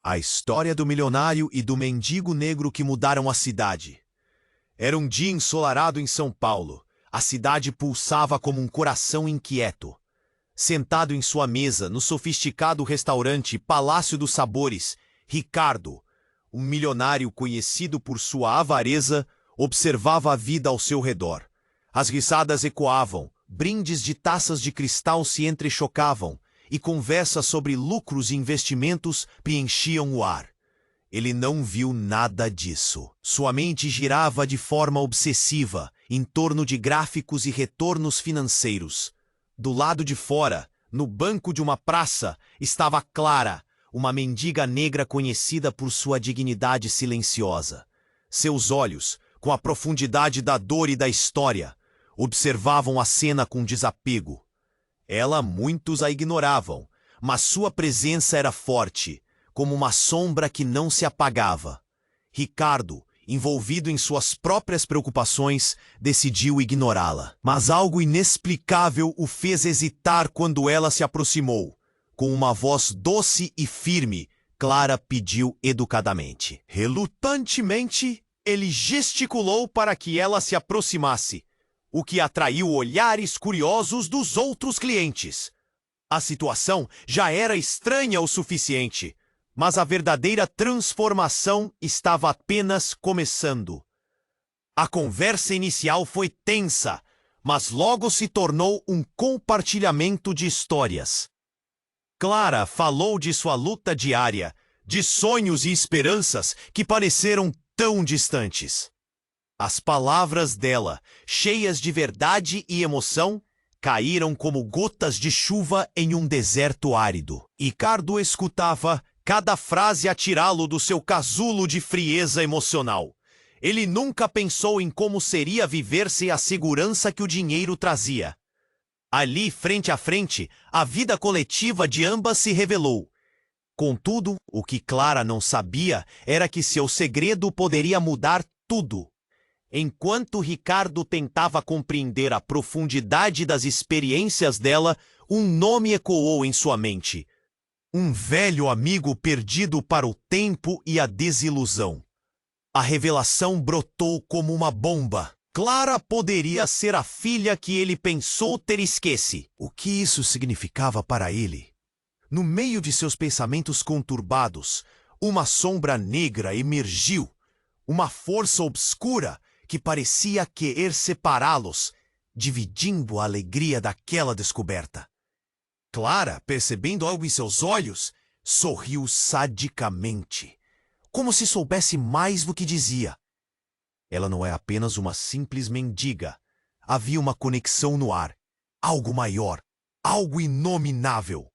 A história do milionário e do mendigo negro que mudaram a cidade. Era um dia ensolarado em São Paulo. A cidade pulsava como um coração inquieto. Sentado em sua mesa, no sofisticado restaurante Palácio dos Sabores, Ricardo, um milionário conhecido por sua avareza, observava a vida ao seu redor. As risadas ecoavam, brindes de taças de cristal se entrechocavam, e conversas sobre lucros e investimentos preenchiam o ar. Ele não viu nada disso. Sua mente girava de forma obsessiva, em torno de gráficos e retornos financeiros. Do lado de fora, no banco de uma praça, estava Clara, uma mendiga negra conhecida por sua dignidade silenciosa. Seus olhos, com a profundidade da dor e da história, observavam a cena com desapego. Muitos a ignoravam, mas sua presença era forte, como uma sombra que não se apagava. Ricardo, envolvido em suas próprias preocupações, decidiu ignorá-la. Mas algo inexplicável o fez hesitar quando ela se aproximou. Com uma voz doce e firme, Clara pediu educadamente. Relutantemente, ele gesticulou para que ela se aproximasse, o que atraiu olhares curiosos dos outros clientes. A situação já era estranha o suficiente, mas a verdadeira transformação estava apenas começando. A conversa inicial foi tensa, mas logo se tornou um compartilhamento de histórias. Clara falou de sua luta diária, de sonhos e esperanças que pareceram tão distantes. As palavras dela, cheias de verdade e emoção, caíram como gotas de chuva em um deserto árido. Ricardo escutava, cada frase a tirá-lo do seu casulo de frieza emocional. Ele nunca pensou em como seria viver sem a segurança que o dinheiro trazia. Ali, frente a frente, a vida coletiva de ambas se revelou. Contudo, o que Clara não sabia era que seu segredo poderia mudar tudo. Enquanto Ricardo tentava compreender a profundidade das experiências dela, um nome ecoou em sua mente. Um velho amigo perdido para o tempo e a desilusão. A revelação brotou como uma bomba. Clara poderia ser a filha que ele pensou ter esquecido. O que isso significava para ele? No meio de seus pensamentos conturbados, uma sombra negra emergiu. Uma força obscura que parecia querer separá-los, dividindo a alegria daquela descoberta. Clara, percebendo algo em seus olhos, sorriu sadicamente, como se soubesse mais do que dizia. Ela não é apenas uma simples mendiga. Havia uma conexão no ar, algo maior, algo inominável.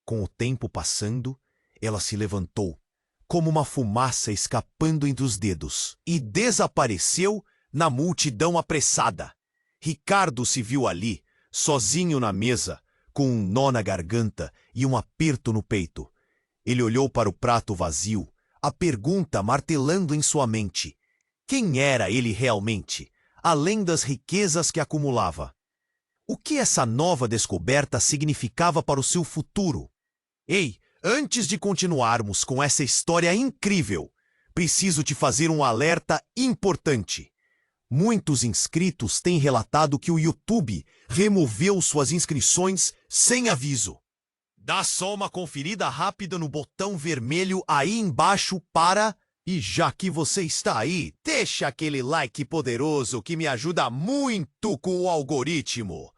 Com o tempo passando, ela se levantou, como uma fumaça escapando entre os dedos, e desapareceu na multidão apressada. Ricardo se viu ali, sozinho na mesa, com um nó na garganta e um aperto no peito. Ele olhou para o prato vazio, a pergunta martelando em sua mente. Quem era ele realmente, além das riquezas que acumulava? O que essa nova descoberta significava para o seu futuro? Ei, antes de continuarmos com essa história incrível, preciso te fazer um alerta importante. Muitos inscritos têm relatado que o YouTube removeu suas inscrições sem aviso. Dá só uma conferida rápida no botão vermelho aí embaixo para... E já que você está aí, deixa aquele like poderoso que me ajuda muito com o algoritmo.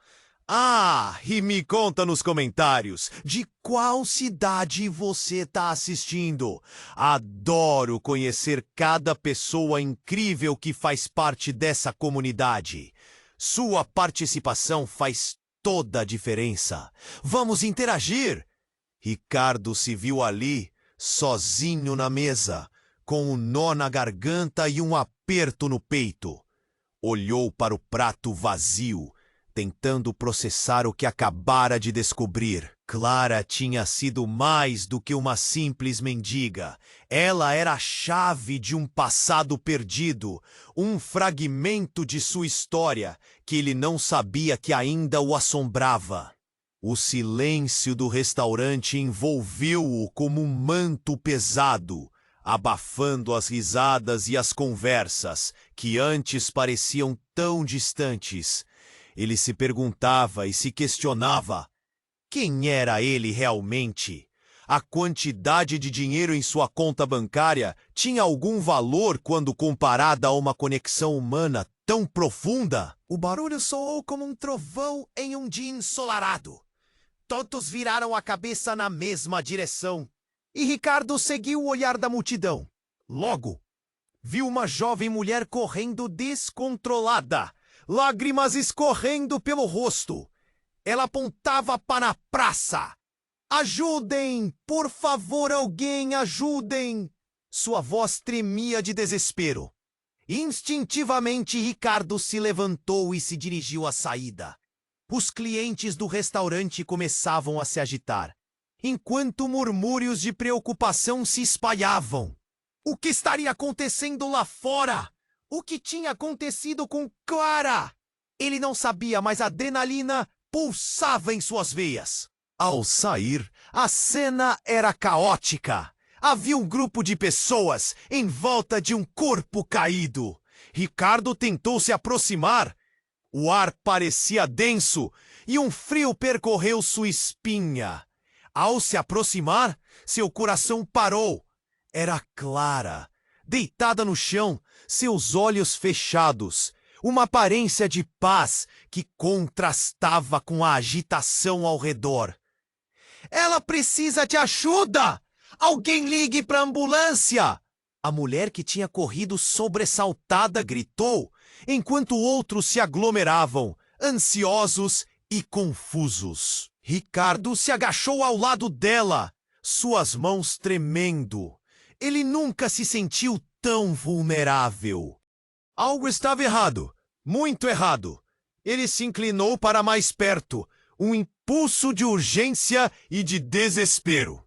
E me conta nos comentários de qual cidade você está assistindo. Adoro conhecer cada pessoa incrível que faz parte dessa comunidade. Sua participação faz toda a diferença. Vamos interagir! Ricardo se viu ali, sozinho na mesa, com um nó na garganta e um aperto no peito. Olhou para o prato vazio, tentando processar o que acabara de descobrir. Clara tinha sido mais do que uma simples mendiga. Ela era a chave de um passado perdido, um fragmento de sua história que ele não sabia que ainda o assombrava. O silêncio do restaurante envolveu-o como um manto pesado, abafando as risadas e as conversas que antes pareciam tão distantes. Ele se perguntava e se questionava: quem era ele realmente? A quantidade de dinheiro em sua conta bancária tinha algum valor quando comparada a uma conexão humana tão profunda? O barulho soou como um trovão em um dia ensolarado. Todos viraram a cabeça na mesma direção, e Ricardo seguiu o olhar da multidão. Logo, viu uma jovem mulher correndo descontrolada, lágrimas escorrendo pelo rosto. Ela apontava para a praça. Ajudem! Por favor, alguém, ajudem! Sua voz tremia de desespero. Instintivamente, Ricardo se levantou e se dirigiu à saída. Os clientes do restaurante começavam a se agitar, enquanto murmúrios de preocupação se espalhavam. O que estaria acontecendo lá fora? O que tinha acontecido com Clara? Ele não sabia, mas a adrenalina pulsava em suas veias. Ao sair, a cena era caótica. Havia um grupo de pessoas em volta de um corpo caído. Ricardo tentou se aproximar. O ar parecia denso e um frio percorreu sua espinha. Ao se aproximar, seu coração parou. Era Clara, deitada no chão, seus olhos fechados. Uma aparência de paz que contrastava com a agitação ao redor. Ela precisa de ajuda! Alguém ligue para a ambulância! A mulher que tinha corrido sobressaltada gritou, enquanto outros se aglomeravam, ansiosos e confusos. Ricardo se agachou ao lado dela, suas mãos tremendo. Ele nunca se sentiu tão vulnerável. Algo estava errado, muito errado. Ele se inclinou para mais perto, um impulso de urgência e de desespero.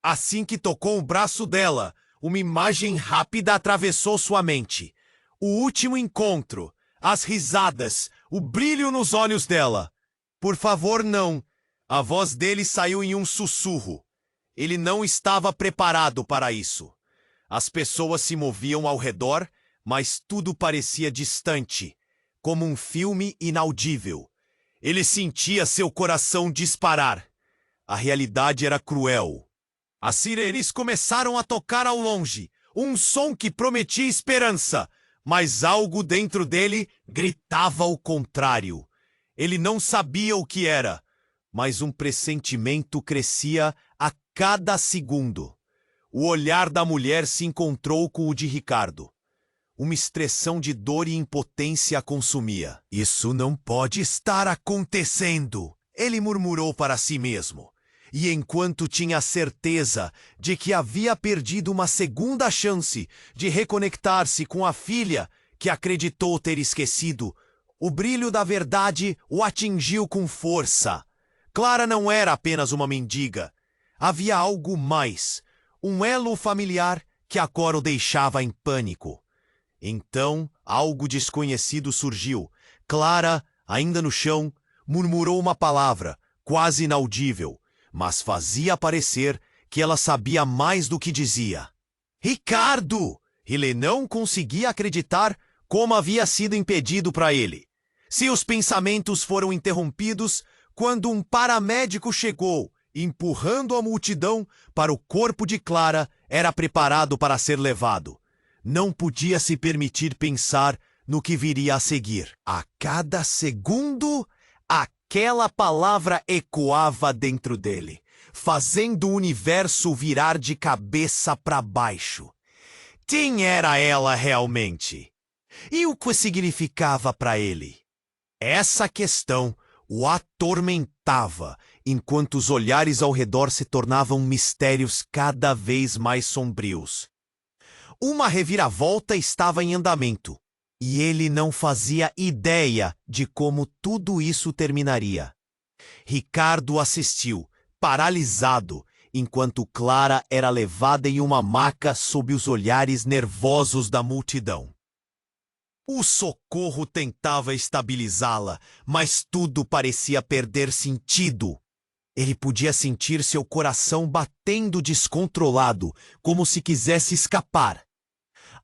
Assim que tocou o braço dela, uma imagem rápida atravessou sua mente. O último encontro, as risadas, o brilho nos olhos dela. Por favor, não. A voz dele saiu em um sussurro. Ele não estava preparado para isso. As pessoas se moviam ao redor, mas tudo parecia distante, como um filme inaudível. Ele sentia seu coração disparar. A realidade era cruel. As sirenes começaram a tocar ao longe, um som que prometia esperança, mas algo dentro dele gritava o contrário. Ele não sabia o que era, mas um pressentimento crescia a cada segundo. O olhar da mulher se encontrou com o de Ricardo. Uma expressão de dor e impotência a consumia. Isso não pode estar acontecendo, ele murmurou para si mesmo. E enquanto tinha a certeza de que havia perdido uma segunda chance de reconectar-se com a filha que acreditou ter esquecido, o brilho da verdade o atingiu com força. Clara não era apenas uma mendiga. Havia algo mais, um elo familiar que agora o deixava em pânico. Então, algo desconhecido surgiu. Clara, ainda no chão, murmurou uma palavra, quase inaudível, mas fazia parecer que ela sabia mais do que dizia. Ricardo! Ele não conseguia acreditar como havia sido impedido para ele. Seus pensamentos foram interrompidos quando um paramédico chegou, empurrando a multidão para o corpo de Clara era preparado para ser levado. Não podia se permitir pensar no que viria a seguir. A cada segundo, aquela palavra ecoava dentro dele, fazendo o universo virar de cabeça para baixo. Quem era ela realmente? E o que significava para ele? Essa questão o atormentava, enquanto os olhares ao redor se tornavam mistérios cada vez mais sombrios. Uma reviravolta estava em andamento, e ele não fazia ideia de como tudo isso terminaria. Ricardo assistiu, paralisado, enquanto Clara era levada em uma maca sob os olhares nervosos da multidão. O socorro tentava estabilizá-la, mas tudo parecia perder sentido. Ele podia sentir seu coração batendo descontrolado, como se quisesse escapar.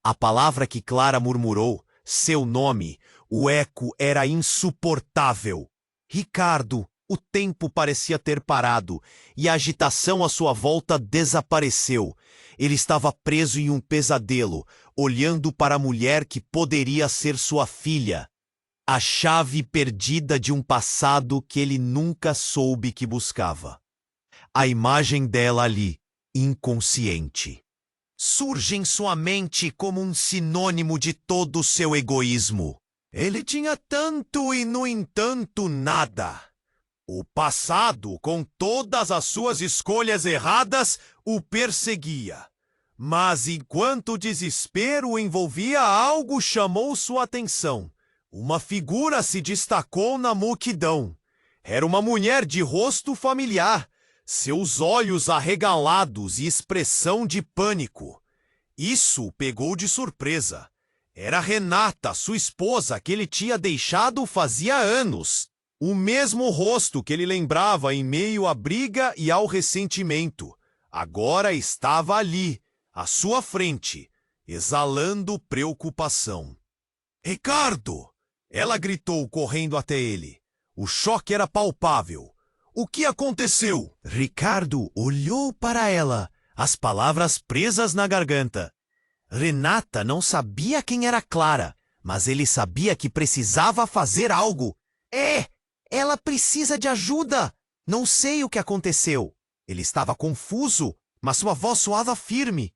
A palavra que Clara murmurou, seu nome, o eco era insuportável. Ricardo, o tempo parecia ter parado, e a agitação à sua volta desapareceu. Ele estava preso em um pesadelo, olhando para a mulher que poderia ser sua filha. A chave perdida de um passado que ele nunca soube que buscava. A imagem dela ali, inconsciente, surge em sua mente como um sinônimo de todo o seu egoísmo. Ele tinha tanto e, no entanto, nada. O passado, com todas as suas escolhas erradas, o perseguia. Mas enquanto o desespero o envolvia, algo chamou sua atenção. Uma figura se destacou na multidão. Era uma mulher de rosto familiar, seus olhos arregalados e expressão de pânico. Isso o pegou de surpresa. Era Renata, sua esposa, que ele tinha deixado fazia anos. O mesmo rosto que ele lembrava em meio à briga e ao ressentimento. Agora estava ali, à sua frente, exalando preocupação. "Ricardo!" Ela gritou, correndo até ele. O choque era palpável. "O que aconteceu?" Ricardo olhou para ela, as palavras presas na garganta. Renata não sabia quem era Clara, mas ele sabia que precisava fazer algo. Ela precisa de ajuda. Não sei o que aconteceu." Ele estava confuso, mas sua voz soava firme.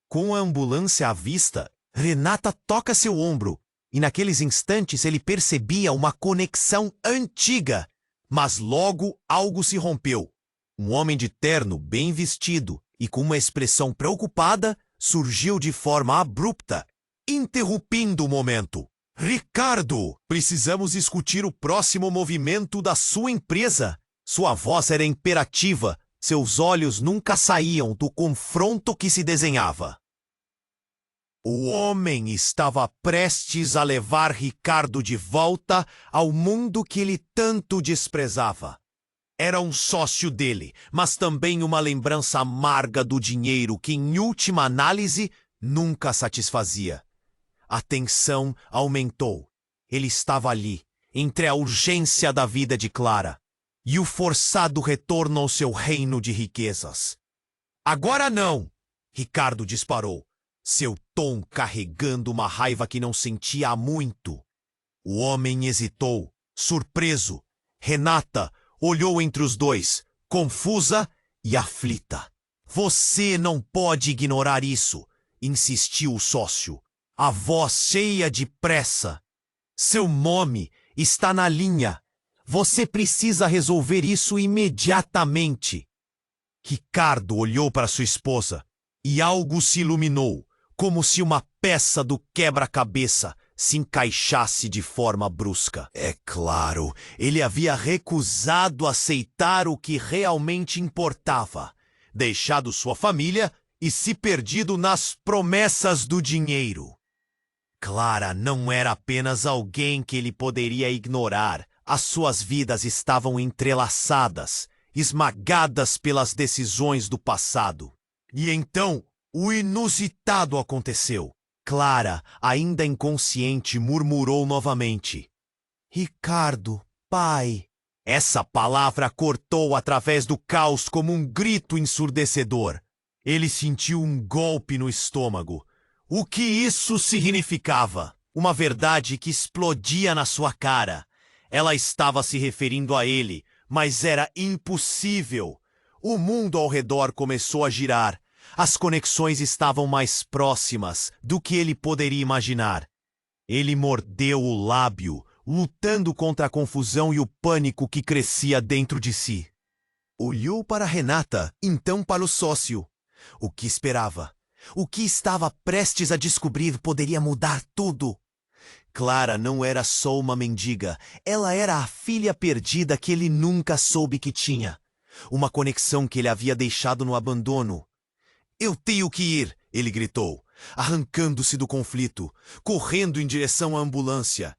Com a ambulância à vista, Renata toca seu ombro. E naqueles instantes ele percebia uma conexão antiga. Mas logo algo se rompeu. Um homem de terno, bem vestido e com uma expressão preocupada, surgiu de forma abrupta, interrompendo o momento. "Ricardo, precisamos discutir o próximo movimento da sua empresa." Sua voz era imperativa, seus olhos nunca saíam do confronto que se desenhava. O homem estava prestes a levar Ricardo de volta ao mundo que ele tanto desprezava. Era um sócio dele, mas também uma lembrança amarga do dinheiro que, em última análise, nunca satisfazia. A tensão aumentou. Ele estava ali, entre a urgência da vida de Clara e o forçado retorno ao seu reino de riquezas. "Agora não!" Ricardo disparou, seu tom carregando uma raiva que não sentia há muito. O homem hesitou, surpreso. Renata olhou entre os dois, confusa e aflita. "Você não pode ignorar isso", insistiu o sócio, a voz cheia de pressa. "Seu nome está na linha. Você precisa resolver isso imediatamente." Ricardo olhou para sua esposa e algo se iluminou, como se uma peça do quebra-cabeça se encaixasse de forma brusca. É claro, ele havia recusado aceitar o que realmente importava, deixado sua família e se perdido nas promessas do dinheiro. Clara não era apenas alguém que ele poderia ignorar. As suas vidas estavam entrelaçadas, esmagadas pelas decisões do passado. E então, o inusitado aconteceu. Clara, ainda inconsciente, murmurou novamente: "Ricardo, pai." Essa palavra cortou através do caos como um grito ensurdecedor. Ele sentiu um golpe no estômago. O que isso significava? Uma verdade que explodia na sua cara. Ela estava se referindo a ele, mas era impossível. O mundo ao redor começou a girar. As conexões estavam mais próximas do que ele poderia imaginar. Ele mordeu o lábio, lutando contra a confusão e o pânico que crescia dentro de si. Olhou para Renata, então para o sócio. O que esperava? O que estava prestes a descobrir poderia mudar tudo. Clara não era só uma mendiga, ela era a filha perdida que ele nunca soube que tinha. Uma conexão que ele havia deixado no abandono. "Eu tenho que ir", ele gritou, arrancando-se do conflito, correndo em direção à ambulância.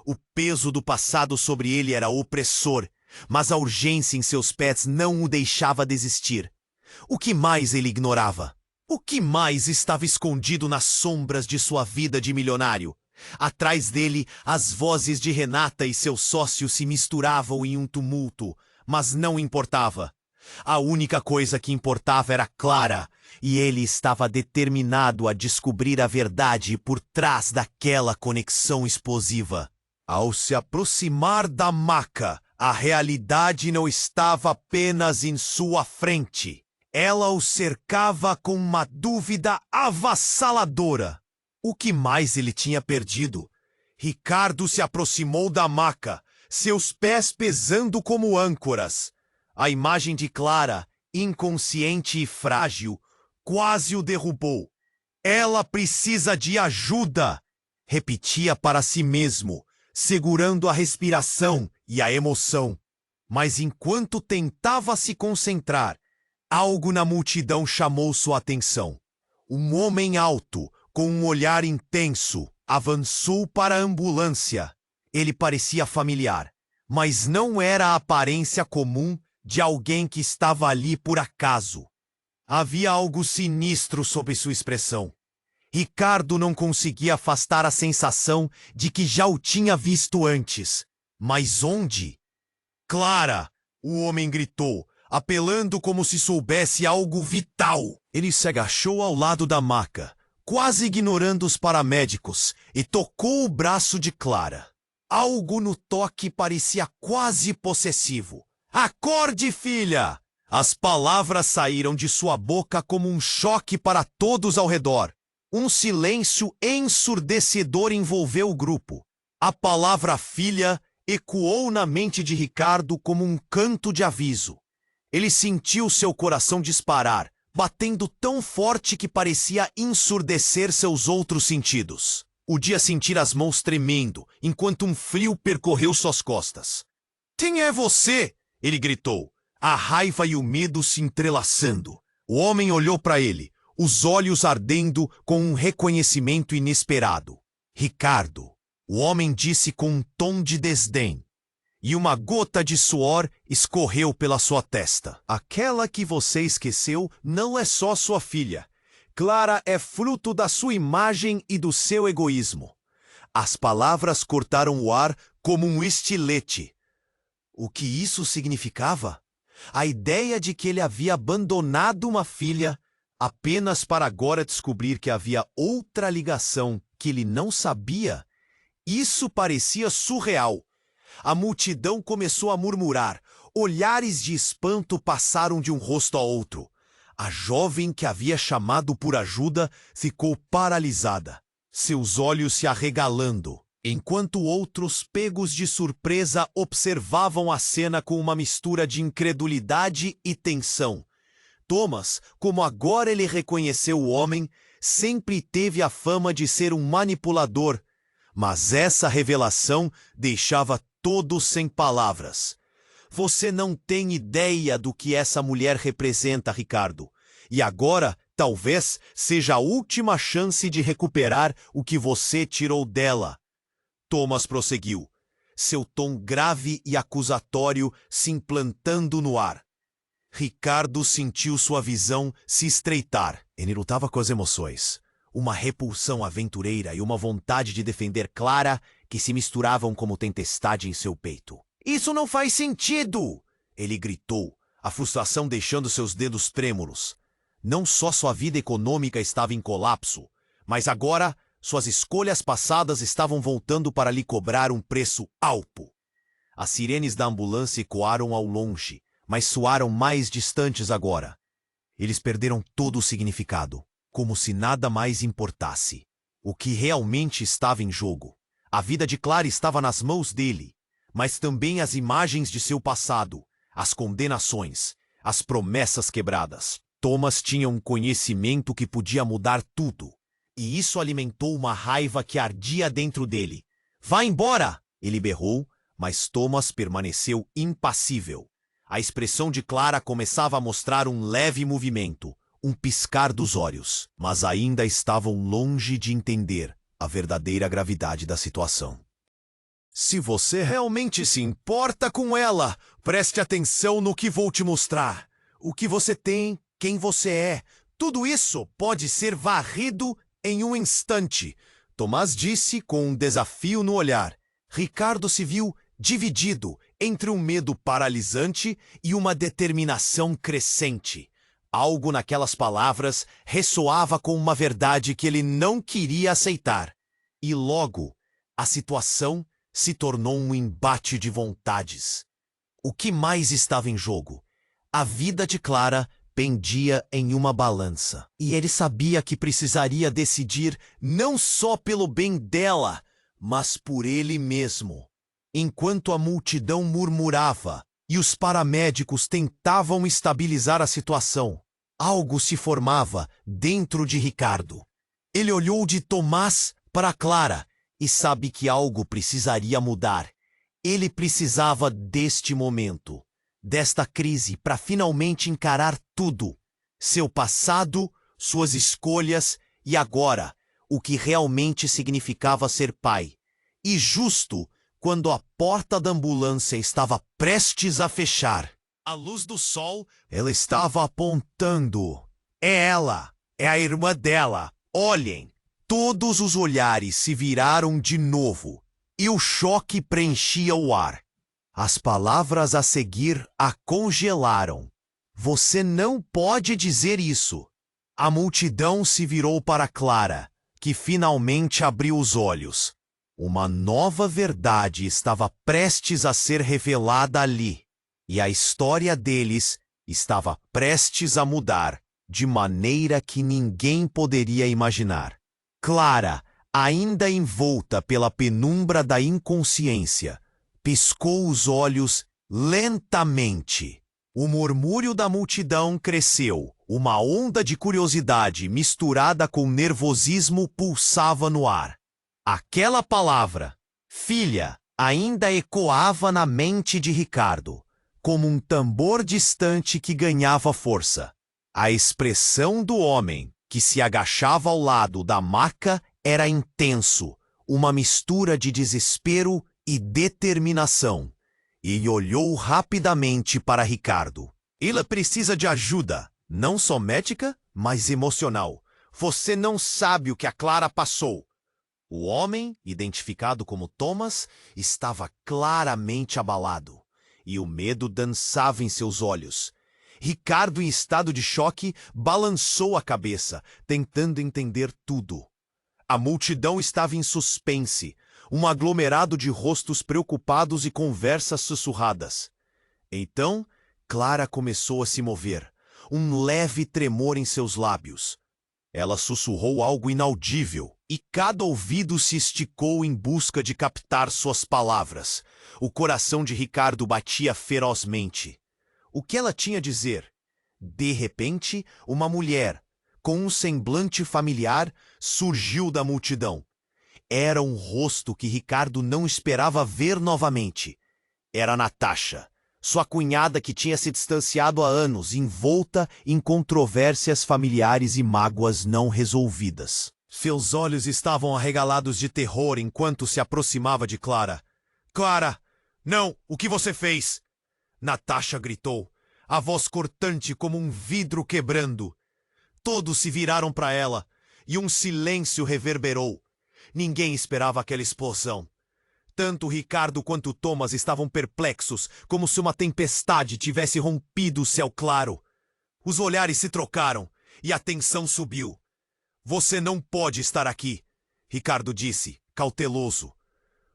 O peso do passado sobre ele era opressor, Mas a urgência em seus pés não o deixava desistir. O que mais ele ignorava? O que mais estava escondido nas sombras de sua vida de milionário? Atrás dele, as vozes de Renata e seu sócio se misturavam em um tumulto, mas não importava. A única coisa que importava era Clara, e ele estava determinado a descobrir a verdade por trás daquela conexão explosiva. Ao se aproximar da maca, a realidade não estava apenas em sua frente. Ela o cercava com uma dúvida avassaladora. O que mais ele tinha perdido? Ricardo se aproximou da maca, seus pés pesando como âncoras. A imagem de Clara, inconsciente e frágil, quase o derrubou. Ela precisa de ajuda, repetia para si mesmo, segurando a respiração e a emoção. Mas enquanto tentava se concentrar, algo na multidão chamou sua atenção. Um homem alto, com um olhar intenso, avançou para a ambulância. Ele parecia familiar, mas não era a aparência comum de alguém que estava ali por acaso. Havia algo sinistro sob sua expressão. Ricardo não conseguia afastar a sensação de que já o tinha visto antes. Mas onde? Clara! O homem gritou, apelando como se soubesse algo vital. Ele se agachou ao lado da maca, quase ignorando os paramédicos, e tocou o braço de Clara. Algo no toque parecia quase possessivo. Acorde, filha! As palavras saíram de sua boca como um choque para todos ao redor. Um silêncio ensurdecedor envolveu o grupo. A palavra filha ecoou na mente de Ricardo como um canto de aviso. Ele sentiu seu coração disparar, batendo tão forte que parecia ensurdecer seus outros sentidos. Podia sentir as mãos tremendo, enquanto um frio percorreu suas costas. "Quem é você?" ele gritou, a raiva e o medo se entrelaçando. O homem olhou para ele, os olhos ardendo com um reconhecimento inesperado. "Ricardo", o homem disse com um tom de desdém, e uma gota de suor escorreu pela sua testa. "Aquela que você esqueceu não é só sua filha. Clara é fruto da sua imagem e do seu egoísmo." As palavras cortaram o ar como um estilete. O que isso significava? A ideia de que ele havia abandonado uma filha apenas para agora descobrir que havia outra ligação que ele não sabia? Isso parecia surreal. A multidão começou a murmurar. Olhares de espanto passaram de um rosto a outro. A jovem que havia chamado por ajuda ficou paralisada, seus olhos se arregalando, enquanto outros, pegos de surpresa, observavam a cena com uma mistura de incredulidade e tensão. Thomas, como agora ele reconheceu o homem, sempre teve a fama de ser um manipulador, mas essa revelação deixava todos sem palavras. "Você não tem ideia do que essa mulher representa, Ricardo. E agora, talvez, seja a última chance de recuperar o que você tirou dela." Thomas prosseguiu, seu tom grave e acusatório se implantando no ar. Ricardo sentiu sua visão se estreitar. Ele lutava com as emoções. Uma repulsão aventureira e uma vontade de defender Clara que se misturavam como tempestade em seu peito. "Isso não faz sentido!" ele gritou, a frustração deixando seus dedos trêmulos. Não só sua vida econômica estava em colapso, mas agora suas escolhas passadas estavam voltando para lhe cobrar um preço alto. As sirenes da ambulância ecoaram ao longe, mas soaram mais distantes agora. Eles perderam todo o significado, como se nada mais importasse. O que realmente estava em jogo? A vida de Clara estava nas mãos dele, mas também as imagens de seu passado, as condenações, as promessas quebradas. Thomas tinha um conhecimento que podia mudar tudo, e isso alimentou uma raiva que ardia dentro dele. "Vá embora!" ele berrou, mas Thomas permaneceu impassível. A expressão de Clara começava a mostrar um leve movimento, um piscar dos olhos, mas ainda estavam longe de entender a verdadeira gravidade da situação. Se você realmente se importa com ela, preste atenção no que vou te mostrar. O que você tem, quem você é, tudo isso pode ser varrido em um instante. Tomás disse com um desafio no olhar. Ricardo se viu dividido entre um medo paralisante e uma determinação crescente. Algo naquelas palavras ressoava com uma verdade que ele não queria aceitar. E logo, a situação se tornou um embate de vontades. O que mais estava em jogo? A vida de Clara pendia em uma balança. E ele sabia que precisaria decidir não só pelo bem dela, mas por ele mesmo. Enquanto a multidão murmurava e os paramédicos tentavam estabilizar a situação, algo se formava dentro de Ricardo. Ele olhou de Tomás para Clara e sabe que algo precisaria mudar. Ele precisava deste momento, desta crise, para finalmente encarar tudo. Seu passado, suas escolhas e agora, o que realmente significava ser pai. E justo quando a porta da ambulância estava prestes a fechar, a luz do sol, ela estava apontando. É ela, é a irmã dela. Olhem! Todos os olhares se viraram de novo, e o choque preenchia o ar. As palavras a seguir a congelaram. Você não pode dizer isso. A multidão se virou para Clara, que finalmente abriu os olhos. Uma nova verdade estava prestes a ser revelada ali, e a história deles estava prestes a mudar, de maneira que ninguém poderia imaginar. Clara, ainda envolta pela penumbra da inconsciência, piscou os olhos lentamente. O murmúrio da multidão cresceu. Uma onda de curiosidade misturada com nervosismo pulsava no ar. Aquela palavra, filha, ainda ecoava na mente de Ricardo, como um tambor distante que ganhava força. A expressão do homem que se agachava ao lado da maca era intenso, uma mistura de desespero e determinação. E olhou rapidamente para Ricardo. Ela precisa de ajuda, não só médica, mas emocional. Você não sabe o que a Clara passou. O homem, identificado como Thomas, estava claramente abalado, e o medo dançava em seus olhos. Ricardo, em estado de choque, balançou a cabeça, tentando entender tudo. A multidão estava em suspense, um aglomerado de rostos preocupados e conversas sussurradas. Então, Clara começou a se mover, um leve tremor em seus lábios. Ela sussurrou algo inaudível, e cada ouvido se esticou em busca de captar suas palavras. O coração de Ricardo batia ferozmente. O que ela tinha a dizer? De repente, uma mulher, com um semblante familiar, surgiu da multidão. Era um rosto que Ricardo não esperava ver novamente. Era Natasha, sua cunhada que tinha se distanciado há anos, envolta em controvérsias familiares e mágoas não resolvidas. Seus olhos estavam arregalados de terror enquanto se aproximava de Clara. Clara! Não! O que você fez? Natasha gritou, a voz cortante como um vidro quebrando. Todos se viraram para ela, e um silêncio reverberou. Ninguém esperava aquela explosão. Tanto Ricardo quanto Thomas estavam perplexos, como se uma tempestade tivesse rompido o céu claro. Os olhares se trocaram, e a tensão subiu. Você não pode estar aqui, Ricardo disse, cauteloso.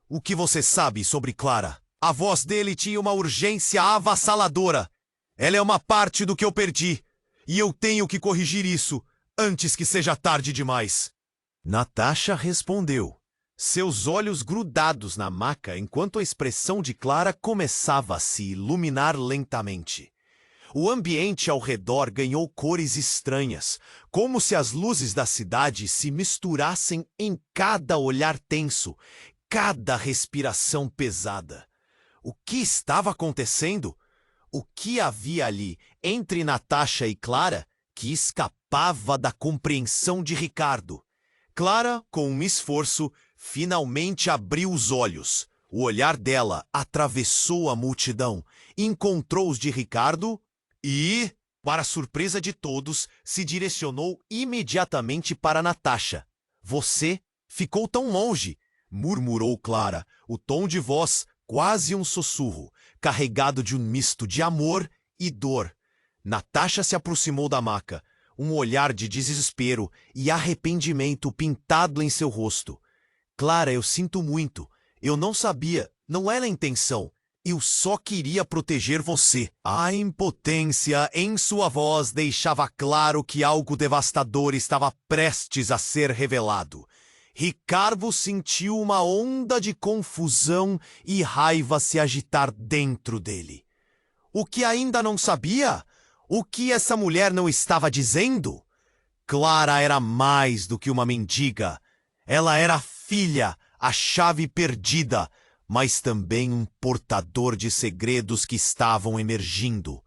O que você sabe sobre Clara? A voz dele tinha uma urgência avassaladora. Ela é uma parte do que eu perdi, e eu tenho que corrigir isso antes que seja tarde demais. Natasha respondeu, seus olhos grudados na maca enquanto a expressão de Clara começava a se iluminar lentamente. O ambiente ao redor ganhou cores estranhas, como se as luzes da cidade se misturassem em cada olhar tenso, cada respiração pesada. O que estava acontecendo? O que havia ali entre Natasha e Clara que escapava da compreensão de Ricardo? Clara, com um esforço, finalmente abriu os olhos. O olhar dela atravessou a multidão, encontrou os de Ricardo e, para surpresa de todos, se direcionou imediatamente para Natasha. Você ficou tão longe, murmurou Clara, o tom de voz quase um sussurro, carregado de um misto de amor e dor. Natasha se aproximou da maca, um olhar de desespero e arrependimento pintado em seu rosto. Clara, eu sinto muito. Eu não sabia, não era a intenção. Eu só queria proteger você. A impotência em sua voz deixava claro que algo devastador estava prestes a ser revelado. Ricardo sentiu uma onda de confusão e raiva se agitar dentro dele. O que ainda não sabia? O que essa mulher não estava dizendo? Clara era mais do que uma mendiga. Ela era a filha, a chave perdida, mas também um portador de segredos que estavam emergindo.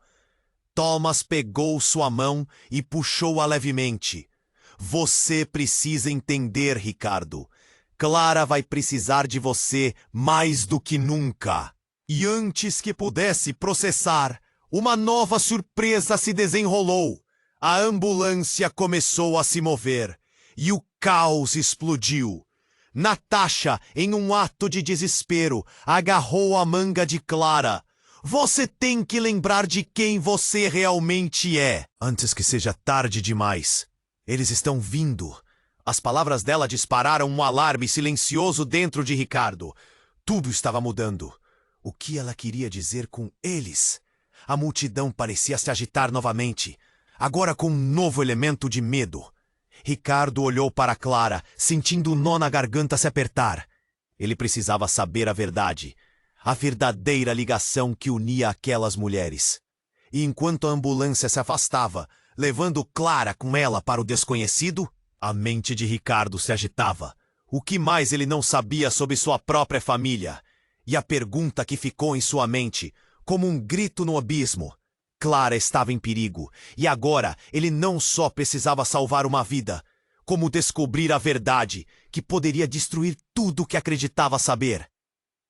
Thomas pegou sua mão e puxou-a levemente. Você precisa entender, Ricardo. Clara vai precisar de você mais do que nunca. E antes que pudesse processar, uma nova surpresa se desenrolou. A ambulância começou a se mover e o caos explodiu. Natasha, em um ato de desespero, agarrou a manga de Clara. Você tem que lembrar de quem você realmente é, antes que seja tarde demais. Eles estão vindo. As palavras dela dispararam um alarme silencioso dentro de Ricardo. Tudo estava mudando. O que ela queria dizer com eles? A multidão parecia se agitar novamente, agora com um novo elemento de medo. Ricardo olhou para Clara, sentindo o nó na garganta se apertar. Ele precisava saber a verdade, a verdadeira ligação que unia aquelas mulheres. E enquanto a ambulância se afastava, levando Clara com ela para o desconhecido, a mente de Ricardo se agitava. O que mais ele não sabia sobre sua própria família? E a pergunta que ficou em sua mente, como um grito no abismo: Clara estava em perigo, e agora ele não só precisava salvar uma vida, como descobrir a verdade, que poderia destruir tudo o que acreditava saber.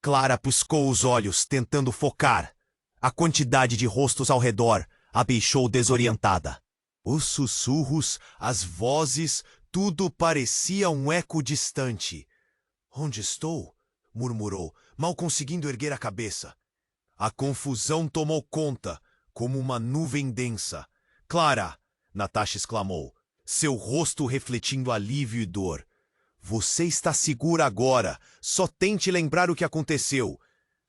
Clara piscou os olhos, tentando focar. A quantidade de rostos ao redor a deixou desorientada. Os sussurros, as vozes, tudo parecia um eco distante. Onde estou? Murmurou, mal conseguindo erguer a cabeça. A confusão tomou conta, como uma nuvem densa. Clara! Natasha exclamou, seu rosto refletindo alívio e dor. Você está segura agora. Só tente lembrar o que aconteceu.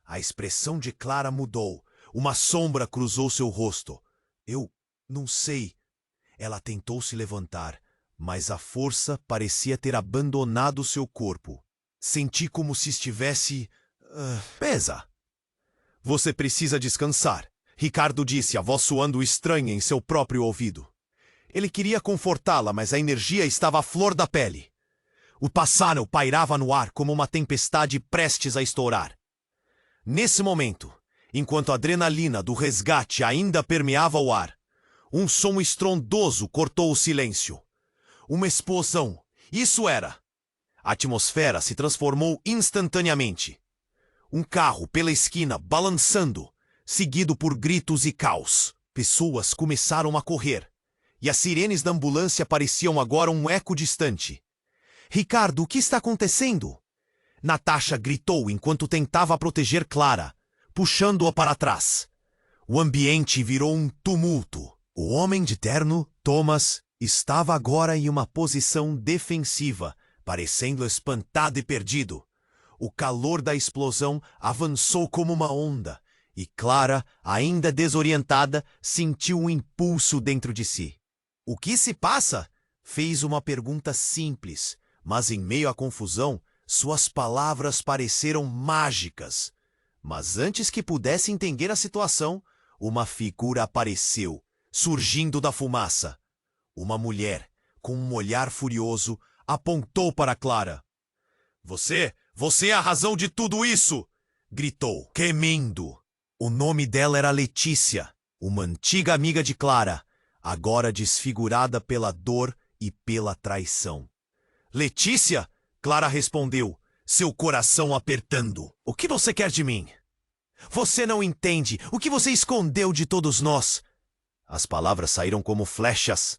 A expressão de Clara mudou. Uma sombra cruzou seu rosto. Eu não sei. Ela tentou se levantar, mas a força parecia ter abandonado seu corpo. Senti como se estivesse... Pesa. Você precisa descansar, Ricardo disse, a voz soando estranha em seu próprio ouvido. Ele queria confortá-la, mas a energia estava à flor da pele. O pássaro pairava no ar como uma tempestade prestes a estourar. Nesse momento, enquanto a adrenalina do resgate ainda permeava o ar, um som estrondoso cortou o silêncio. Uma explosão. Isso era. A atmosfera se transformou instantaneamente. Um carro pela esquina balançando, seguido por gritos e caos. Pessoas começaram a correr, e as sirenes da ambulância pareciam agora um eco distante. Ricardo, o que está acontecendo? Natasha gritou enquanto tentava proteger Clara, puxando-a para trás. O ambiente virou um tumulto. O homem de terno, Thomas, estava agora em uma posição defensiva, parecendo espantado e perdido. O calor da explosão avançou como uma onda, e Clara, ainda desorientada, sentiu um impulso dentro de si. O que se passa? Fez uma pergunta simples, mas em meio à confusão, suas palavras pareceram mágicas. Mas antes que pudesse entender a situação, uma figura apareceu, surgindo da fumaça. Uma mulher, com um olhar furioso, apontou para Clara. Você é a razão de tudo isso! Gritou, gemendo. O nome dela era Letícia, uma antiga amiga de Clara, agora desfigurada pela dor e pela traição. Letícia? Clara respondeu, seu coração apertando. O que você quer de mim? Você não entende o que você escondeu de todos nós. As palavras saíram como flechas.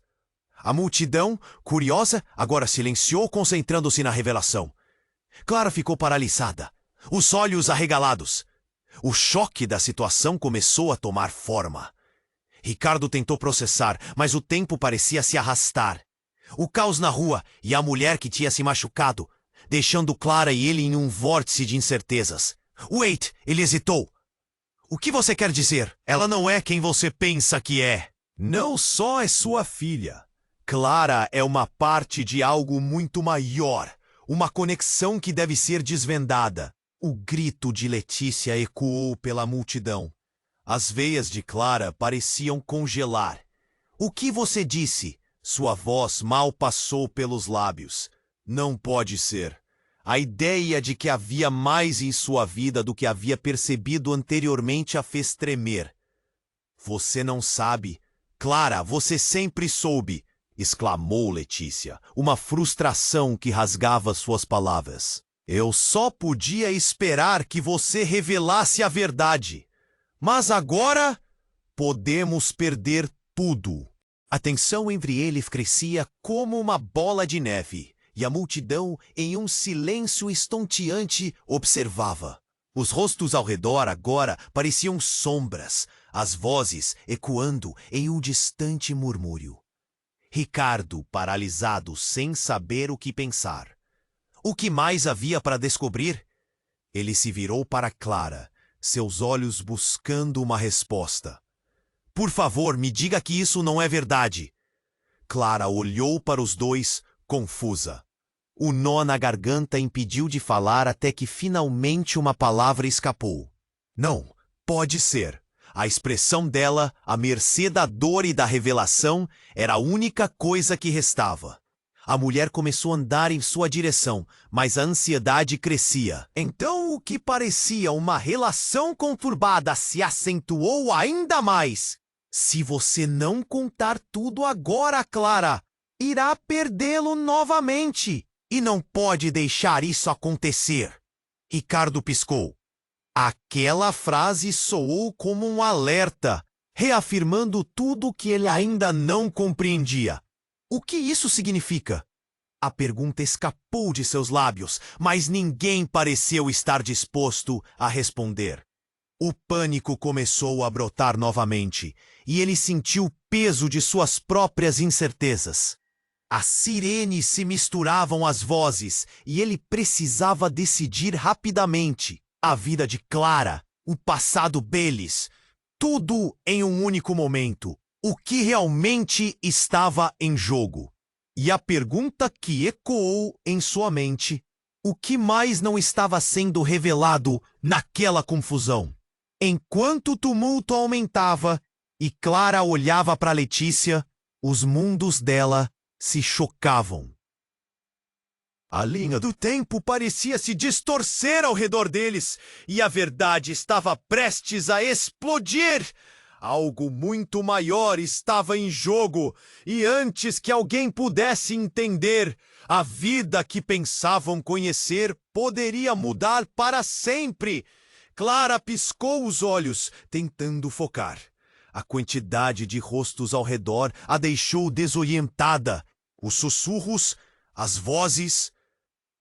A multidão, curiosa, agora silenciou, concentrando-se na revelação. Clara ficou paralisada, os olhos arregalados. O choque da situação começou a tomar forma. Ricardo tentou processar, mas o tempo parecia se arrastar. O caos na rua e a mulher que tinha se machucado, deixando Clara e ele em um vórtice de incertezas. Wait, ele hesitou. O que você quer dizer? Ela não é quem você pensa que é. Não só é sua filha. Clara é uma parte de algo muito maior. Uma conexão que deve ser desvendada. O grito de Letícia ecoou pela multidão. As veias de Clara pareciam congelar. O que você disse? Sua voz mal passou pelos lábios. Não pode ser. A ideia de que havia mais em sua vida do que havia percebido anteriormente a fez tremer. Você não sabe. Clara, você sempre soube, exclamou Letícia, uma frustração que rasgava suas palavras. Eu só podia esperar que você revelasse a verdade. Mas agora podemos perder tudo. A tensão entre eles crescia como uma bola de neve, e a multidão, em um silêncio estonteante, observava. Os rostos ao redor agora pareciam sombras, as vozes ecoando em um distante murmúrio. Ricardo, paralisado, sem saber o que pensar. O que mais havia para descobrir? Ele se virou para Clara, seus olhos buscando uma resposta. Por favor, me diga que isso não é verdade. Clara olhou para os dois, confusa. O nó na garganta impediu de falar até que finalmente uma palavra escapou. Não, pode ser. A expressão dela, à mercê da dor e da revelação, era a única coisa que restava. A mulher começou a andar em sua direção, mas a ansiedade crescia. Então o que parecia uma relação conturbada se acentuou ainda mais. Se você não contar tudo agora, Clara, irá perdê-lo novamente. E não pode deixar isso acontecer. Ricardo piscou. Aquela frase soou como um alerta, reafirmando tudo o que ele ainda não compreendia. O que isso significa? A pergunta escapou de seus lábios, mas ninguém pareceu estar disposto a responder. O pânico começou a brotar novamente, e ele sentiu o peso de suas próprias incertezas. As sirenes se misturavam às vozes, e ele precisava decidir rapidamente. A vida de Clara, o passado deles, tudo em um único momento. O que realmente estava em jogo? E a pergunta que ecoou em sua mente: o que mais não estava sendo revelado naquela confusão? Enquanto o tumulto aumentava e Clara olhava para Letícia, os mundos dela se chocavam. A linha do tempo parecia se distorcer ao redor deles, e a verdade estava prestes a explodir. Algo muito maior estava em jogo, e antes que alguém pudesse entender, a vida que pensavam conhecer poderia mudar para sempre. Clara piscou os olhos, tentando focar. A quantidade de rostos ao redor a deixou desorientada. Os sussurros, as vozes,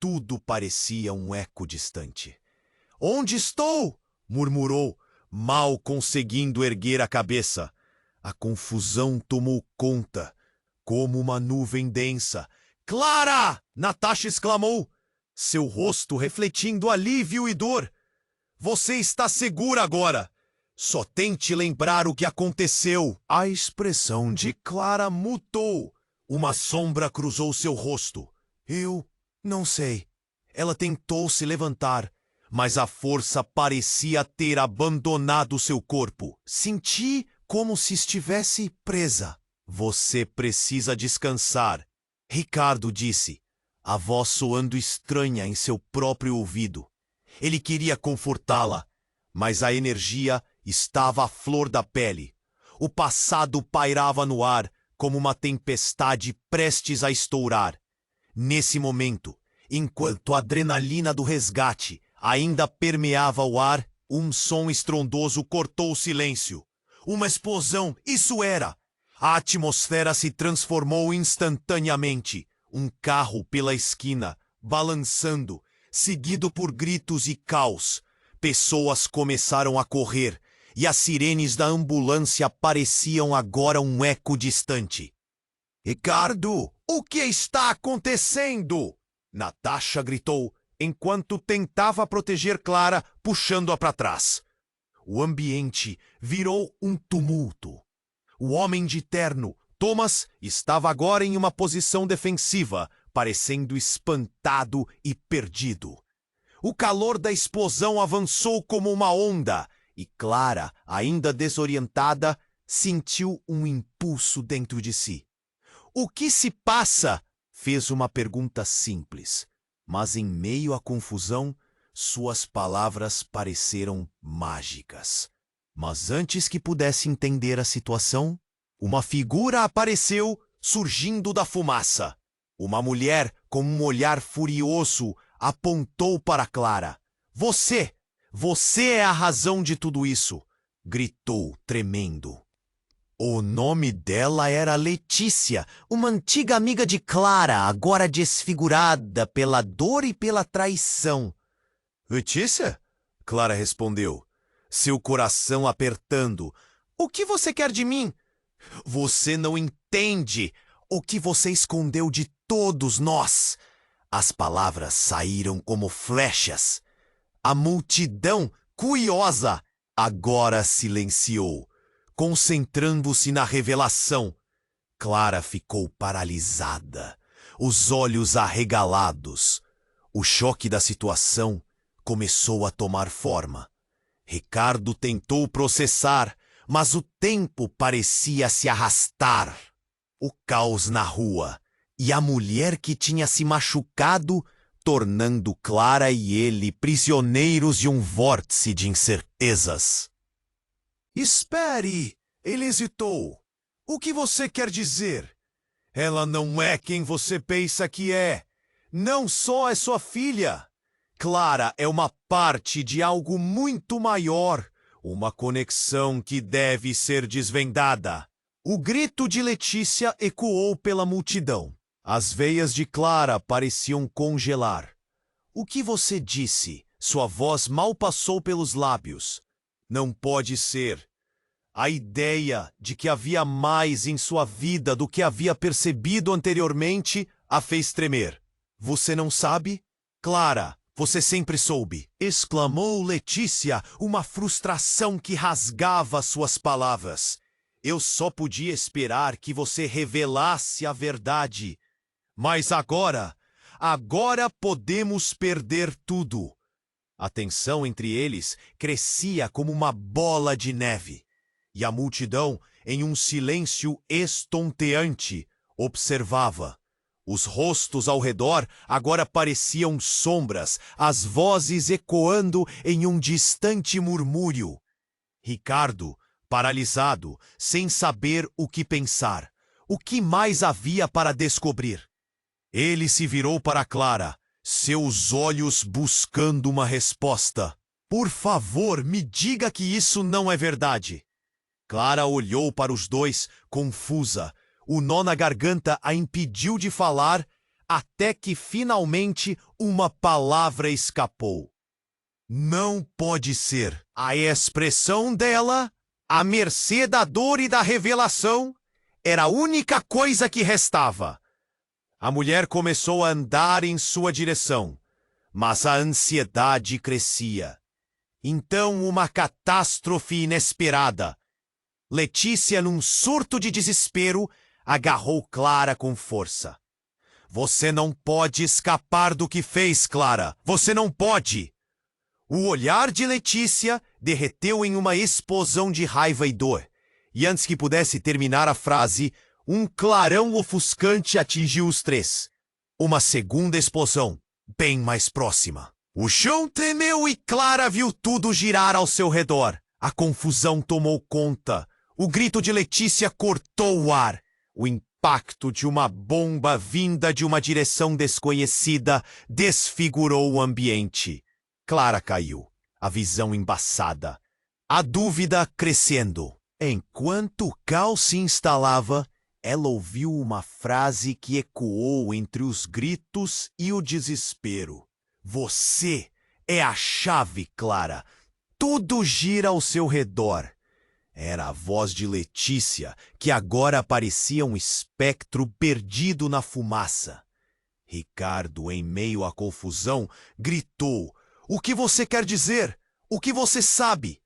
tudo parecia um eco distante. Onde estou? Murmurou, mal conseguindo erguer a cabeça. A confusão tomou conta, como uma nuvem densa. Clara! Natasha exclamou, seu rosto refletindo alívio e dor. Você está segura agora. Só tente lembrar o que aconteceu. A expressão de Clara mudou. Uma sombra cruzou seu rosto. Eu não sei. Ela tentou se levantar, mas a força parecia ter abandonado seu corpo. Senti como se estivesse presa. Você precisa descansar, Ricardo disse, a voz soando estranha em seu próprio ouvido. Ele queria confortá-la, mas a energia estava à flor da pele. O passado pairava no ar como uma tempestade prestes a estourar. Nesse momento, Enquanto a adrenalina do resgate ainda permeava o ar, um som estrondoso cortou o silêncio. Uma explosão, isso era! A atmosfera se transformou instantaneamente. Um carro pela esquina, balançando, seguido por gritos e caos. Pessoas começaram a correr, e as sirenes da ambulância pareciam agora um eco distante. Ricardo, o que está acontecendo? Natasha gritou, enquanto tentava proteger Clara, puxando-a para trás. O ambiente virou um tumulto. O homem de terno, Thomas, estava agora em uma posição defensiva, parecendo espantado e perdido. O calor da explosão avançou como uma onda, e Clara, ainda desorientada, sentiu um impulso dentro de si. O que se passa? Fez uma pergunta simples, mas em meio à confusão, suas palavras pareceram mágicas. Mas antes que pudesse entender a situação, uma figura apareceu surgindo da fumaça. Uma mulher com um olhar furioso apontou para Clara. Você é a razão de tudo isso! Gritou, tremendo. O nome dela era Letícia, uma antiga amiga de Clara, agora desfigurada pela dor e pela traição. Letícia? Clara respondeu, seu coração apertando. O que você quer de mim? Você não entende o que você escondeu de todos nós. As palavras saíram como flechas. A multidão, curiosa, agora silenciou, concentrando-se na revelação. Clara ficou paralisada, os olhos arregalados. O choque da situação começou a tomar forma. Ricardo tentou processar, mas o tempo parecia se arrastar. O caos na rua e a mulher que tinha se machucado, tornando Clara e ele prisioneiros de um vórtice de incertezas. Espere! Ele hesitou. O que você quer dizer? Ela não é quem você pensa que é. Não só é sua filha. Clara é uma parte de algo muito maior, uma conexão que deve ser desvendada. O grito de Letícia ecoou pela multidão. As veias de Clara pareciam congelar. O que você disse? Sua voz mal passou pelos lábios. Não pode ser. A ideia de que havia mais em sua vida do que havia percebido anteriormente a fez tremer. Você não sabe? Clara, você sempre soube, exclamou Letícia, uma frustração que rasgava suas palavras. Eu só podia esperar que você revelasse a verdade. Mas agora podemos perder tudo. A tensão entre eles crescia como uma bola de neve. E a multidão, em um silêncio estonteante, observava. Os rostos ao redor agora pareciam sombras, as vozes ecoando em um distante murmúrio. Ricardo, paralisado, sem saber o que pensar. O que mais havia para descobrir? Ele se virou para Clara, seus olhos buscando uma resposta. Por favor, me diga que isso não é verdade. Clara olhou para os dois, confusa. O nó na garganta a impediu de falar, até que finalmente uma palavra escapou. Não pode ser. A expressão dela, à mercê da dor e da revelação, era a única coisa que restava. A mulher começou a andar em sua direção, mas a ansiedade crescia. Então uma catástrofe inesperada. Letícia, num surto de desespero, agarrou Clara com força. Você não pode escapar do que fez, Clara. Você não pode! O olhar de Letícia derreteu em uma explosão de raiva e dor. E antes que pudesse terminar a frase, um clarão ofuscante atingiu os três. Uma segunda explosão, bem mais próxima. O chão tremeu e Clara viu tudo girar ao seu redor. A confusão tomou conta. O grito de Letícia cortou o ar. O impacto impacto de uma bomba vinda de uma direção desconhecida desfigurou o ambiente. Clara caiu, a visão embaçada, a dúvida crescendo. Enquanto o caos se instalava, ela ouviu uma frase que ecoou entre os gritos e o desespero. Você é a chave, Clara. Tudo gira ao seu redor. Era a voz de Letícia, que agora parecia um espectro perdido na fumaça. Ricardo, em meio à confusão, gritou: "O que você quer dizer? O que você sabe?"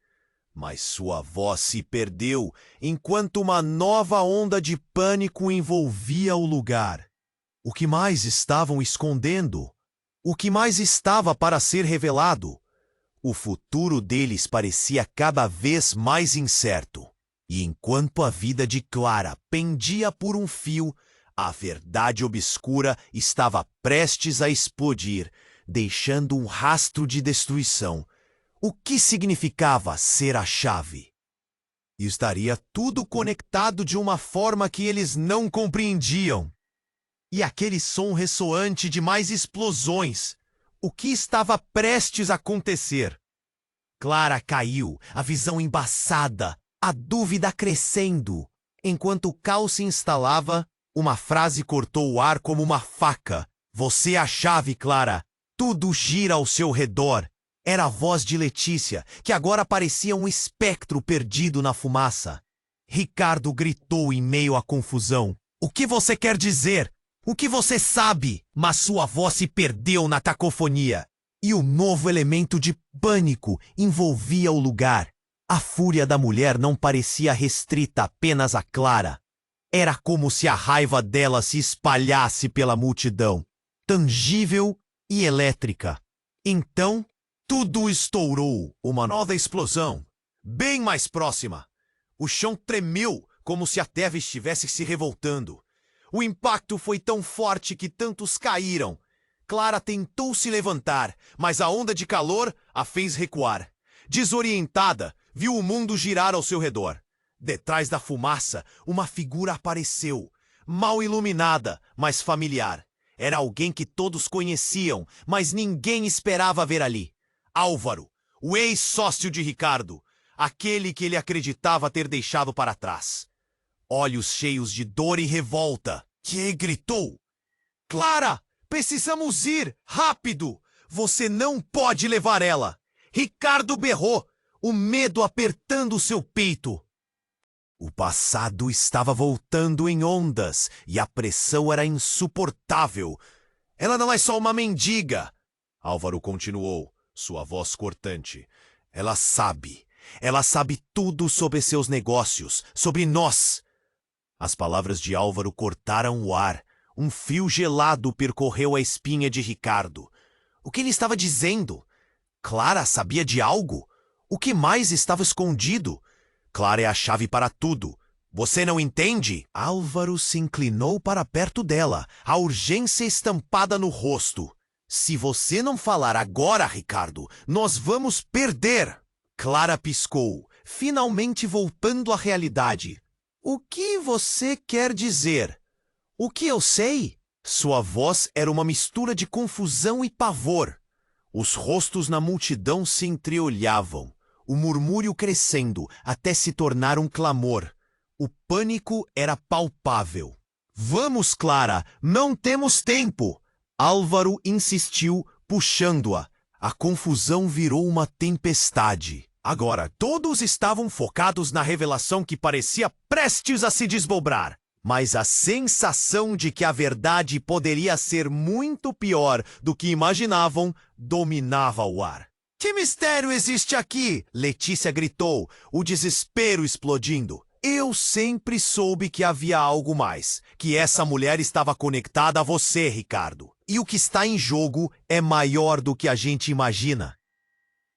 Mas sua voz se perdeu enquanto uma nova onda de pânico envolvia o lugar. O que mais estavam escondendo? O que mais estava para ser revelado? O futuro deles parecia cada vez mais incerto. E enquanto a vida de Clara pendia por um fio, a verdade obscura estava prestes a explodir, deixando um rastro de destruição. O que significava ser a chave? Estaria tudo conectado de uma forma que eles não compreendiam. E aquele som ressoante de mais explosões. O que estava prestes a acontecer? Clara caiu, a visão embaçada, a dúvida crescendo. Enquanto o caos se instalava, uma frase cortou o ar como uma faca. "Você é a chave, Clara. Tudo gira ao seu redor." Era a voz de Letícia, que agora parecia um espectro perdido na fumaça. Ricardo gritou em meio à confusão: "O que você quer dizer? O que você sabe?" Mas sua voz se perdeu na cacofonia. E um novo elemento de pânico envolvia o lugar. A fúria da mulher não parecia restrita apenas a Clara. Era como se a raiva dela se espalhasse pela multidão, tangível e elétrica. Então, tudo estourou. Uma nova explosão, bem mais próxima. O chão tremeu como se a terra estivesse se revoltando. O impacto foi tão forte que tantos caíram. Clara tentou se levantar, mas a onda de calor a fez recuar. Desorientada, viu o mundo girar ao seu redor. Detrás da fumaça, uma figura apareceu, mal iluminada, mas familiar. Era alguém que todos conheciam, mas ninguém esperava ver ali. Álvaro, o ex-sócio de Ricardo, aquele que ele acreditava ter deixado para trás. Olhos cheios de dor e revolta, que gritou: "Clara, precisamos ir, rápido! Você não pode levar ela!" Ricardo berrou, o medo apertando seu peito. O passado estava voltando em ondas e a pressão era insuportável. "Ela não é só uma mendiga", Álvaro continuou, sua voz cortante. Ela sabe tudo sobre seus negócios, sobre nós." As palavras de Álvaro cortaram o ar. Um fio gelado percorreu a espinha de Ricardo. O que ele estava dizendo? Clara sabia de algo? O que mais estava escondido? Clara é a chave para tudo. Você não entende? Álvaro se inclinou para perto dela, a urgência estampada no rosto. "Se você não falar agora, Ricardo, nós vamos perder." Clara piscou, finalmente voltando à realidade. "O que você quer dizer?" "O que eu sei?" Sua voz era uma mistura de confusão e pavor. Os rostos na multidão se entreolhavam, o murmúrio crescendo até se tornar um clamor. O pânico era palpável. "Vamos, Clara, não temos tempo!" Álvaro insistiu, puxando-a. A confusão virou uma tempestade. Agora, todos estavam focados na revelação que parecia prestes a se desdobrar. Mas a sensação de que a verdade poderia ser muito pior do que imaginavam dominava o ar. "Que mistério existe aqui?" Letícia gritou, o desespero explodindo. "Eu sempre soube que havia algo mais, que essa mulher estava conectada a você, Ricardo. E o que está em jogo é maior do que a gente imagina."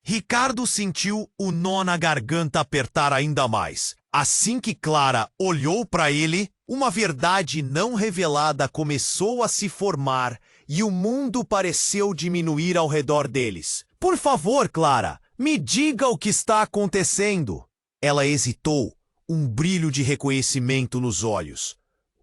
Ricardo sentiu o nó na garganta apertar ainda mais. Assim que Clara olhou para ele, uma verdade não revelada começou a se formar e o mundo pareceu diminuir ao redor deles. "Por favor, Clara, me diga o que está acontecendo." Ela hesitou, um brilho de reconhecimento nos olhos.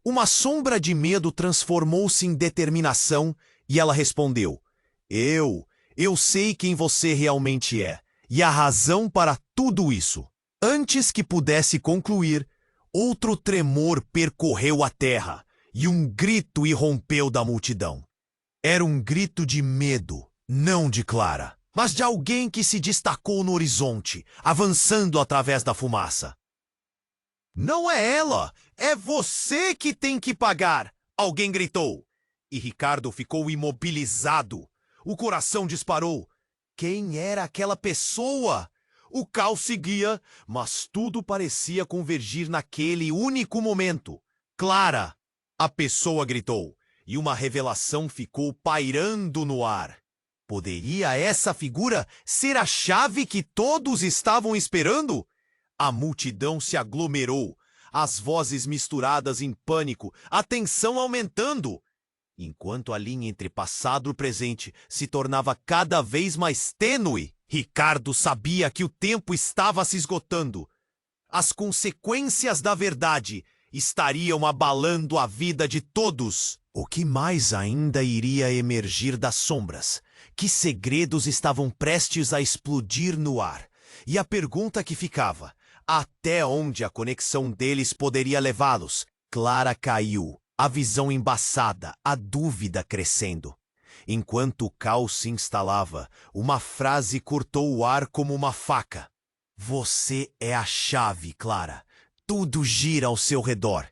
Uma sombra de medo transformou-se em determinação e ela respondeu: Eu sei quem você realmente é e a razão para tudo isso. Antes que pudesse concluir, outro tremor percorreu a terra e um grito irrompeu da multidão. Era um grito de medo, não de Clara, mas de alguém que se destacou no horizonte, avançando através da fumaça. Não é ela! É você que tem que pagar! Alguém gritou. E Ricardo ficou imobilizado. O coração disparou. Quem era aquela pessoa? O caos seguia, mas tudo parecia convergir naquele único momento. Clara! A pessoa gritou, e uma revelação ficou pairando no ar. Poderia essa figura ser a chave que todos estavam esperando? A multidão se aglomerou, as vozes misturadas em pânico, a tensão aumentando. Enquanto a linha entre passado e presente se tornava cada vez mais tênue, Ricardo sabia que o tempo estava se esgotando. As consequências da verdade estariam abalando a vida de todos. O que mais ainda iria emergir das sombras? Que segredos estavam prestes a explodir no ar? E a pergunta que ficava: até onde a conexão deles poderia levá-los? Clara caiu, a visão embaçada, a dúvida crescendo. Enquanto o caos se instalava, uma frase cortou o ar como uma faca. Você é a chave, Clara. Tudo gira ao seu redor.